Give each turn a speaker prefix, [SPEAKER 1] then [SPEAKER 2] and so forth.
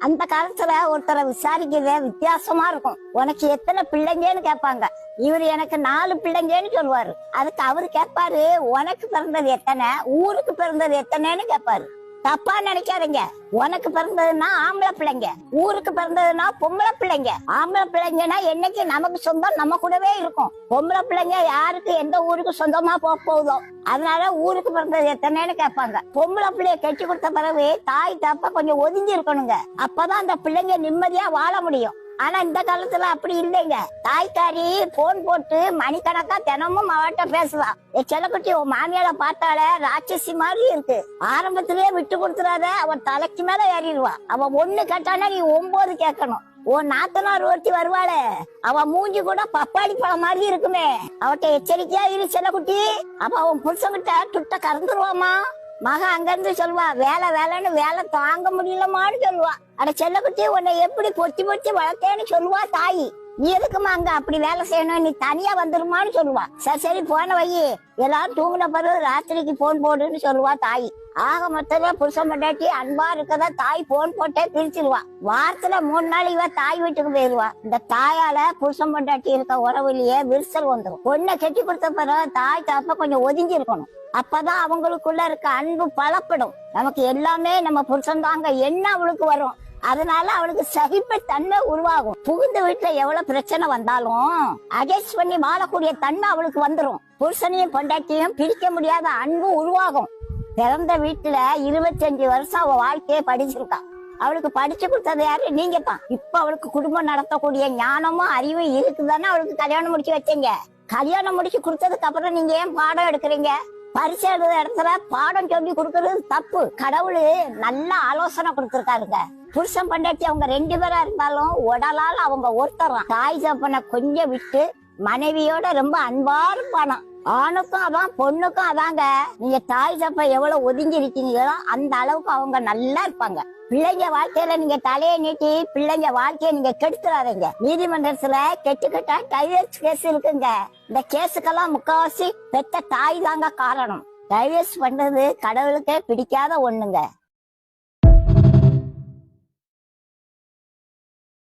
[SPEAKER 1] அந்த காலத்துல ஒருத்தரை விசாரிக்கிறதே வித்தியாசமா இருக்கும். உனக்கு எத்தனை பிள்ளைங்கன்னு கேட்பாங்க. இவரு எனக்கு 4 பிள்ளைங்கன்னு சொல்லுவாரு. அதுக்கு அவரு கேட்பாரு, உனக்கு பிறந்தது எத்தனை, ஊருக்கு பிறந்தது எத்தனைன்னு கேட்பாரு. தப்பா நினைக்காதீங்க. உனக்கு பிறந்ததுன்னா ஆம்பளை பிள்ளைங்க, ஊருக்கு பிறந்ததுன்னா பொம்பளை பிள்ளைங்க. ஆம்பளை பிள்ளைங்கன்னா என்னைக்கு நமக்கு சொந்தம் நம்ம கூடவே இருக்கும். பொம்பளை பிள்ளைங்க யாருக்கு எந்த ஊருக்கு சொந்தமா போகுதோ, அதனால ஊருக்கு பிறந்தது எத்தனைன்னு கேட்பாங்க. பொம்பளை பிள்ளைய கட்டி கொடுத்த பிறகு தாய் தப்ப கொஞ்சம் ஒதுங்கி இருக்கணுங்க. அப்பதான் அந்த பிள்ளைங்க நிம்மதியா வாழ முடியும். ஆனா இந்த காலத்துல அப்படி இல்லைங்க. தாய்க்காரி போன் போட்டு மணிக்கணக்கா தினமும் அவட்ட பேசுவான். செல்லக்குட்டி உன் மாமியார பார்த்தால ராட்சசி மாதிரி இருக்கு, ஆரம்பத்திலேயே விட்டு கொடுத்துறாத, அவன் தலைக்கு மேல ஏறிடுவா. அவன் 1 கேட்டானா நீ 9 கேட்கணும். உன் நாத்தனார் ஒருத்தி வருவாளே, அவ மூஞ்சி கூட பப்பாளி பழம் மாதிரி இருக்குமே, அவட்ட எச்சரிக்கையா இரு செல்லக்குட்டி. அப்ப அவன் புருஷங்கிட்ட துட்ட கறந்துருவாமா. மக அங்க இருந்து சொல்லுவா, வேலை வேலைன்னு வேலை தாங்க முடியலமான்னு சொல்லுவா. அட செல்லக்குட்டி உன்னை எப்படி பொத்தி பொத்தி வளர்த்தேன்னு சொல்லுவா தாயி. நீ எதுக்குமா அங்க அப்படி வேலை செய்யணும், நீ தனியா வந்துருமான்னு சொல்லுவா. சரி சரி போன வை, எல்லாரும் தூங்கின பிறகு ராத்திரிக்கு போன் போடுன்னு சொல்லுவா தாயி. ஆக மொத்தத்துல புருஷன் பொண்டாட்டி அன்பா இருக்கதா தாய் போன் போட்டே பிரிச்சிருவா. வாரத்துல 3 நாள் இவ தாய் வீட்டுக்கு போயிருவா. இந்த தாயால புருஷன் பொண்டாட்டி இருக்க உறவுலயே விரிசல் வந்துடும். பொண்ணை கட்டி கொடுத்த பிறகு தாய் தப்ப கொஞ்சம் ஒதுங்கி இருக்கணும். அப்பதான் அவங்களுக்குள்ள இருக்க அன்பு பலப்படும். நமக்கு எல்லாமே நம்ம புருஷன் தாங்க என்ன அவளுக்கு வரும். அதனால அவளுக்கு சகிப்பு தன்மை உருவாகும். புகுந்த வீட்டுல எவ்வளவு பிரச்சனை வந்தாலும் அட்ஜஸ்ட் பண்ணி வாழக்கூடிய தன்மை அவளுக்கு வந்துடும். புருஷனையும் பொண்டாட்டியும் பிரிக்க முடியாத அன்பு உருவாகும். பிறந்த வீட்டுல 25 வருஷம் அவ வாழ்க்கையை படிச்சிருக்கா. அவளுக்கு படிச்சு கொடுத்தது யாரு, நீங்க தான். இப்ப அவளுக்கு குடும்பம் நடத்தக்கூடிய ஞானமும் அறிவும் இருக்குதானே அவளுக்கு கல்யாணம் முடிச்சு வச்சீங்க. கல்யாணம் முடிச்சு கொடுத்ததுக்கு அப்புறம் நீங்க ஏன் பாடம் எடுக்கிறீங்க? பரிசு எழுத இடத்துல பாடம் சொல்லி கொடுக்கறது தப்பு. கடவுள் நல்ல ஆலோசனை கொடுத்திருக்காருங்க. புருஷன் பொண்டாட்டி அவங்க 2 பேரா இருந்தாலும் உடலால அவங்க ஒருத்தரும். தாய் தப்பனை கொஞ்சம் விட்டு மனைவியோட ரொம்ப அன்பா இருப்பானா. ஆணுக்கும் அதான் பொண்ணுக்கும் அதாங்க. நீங்க தாய் தப்ப எவ்வளவு ஒதுங்கி இருக்கீங்களோ அந்த அளவுக்கு அவங்க நல்லா இருப்பாங்க. பிள்ளைங்க வாழ்க்கையில நீங்க தலையை நீட்டி பிள்ளைங்க வாழ்க்கையை நீங்க கெடுத்துறாதீங்க. நீதிமன்றத்துல கெட்டுக்கிட்டா டைவர்ஸ் கேஸ் இருக்குங்க. இந்த கேஸுக்கெல்லாம் முக்காவாசி பெத்த தாய் தாங்க காரணம். டைவர்ஸ் பண்றது கடவுளுக்கே பிடிக்காத ஒண்ணுங்க.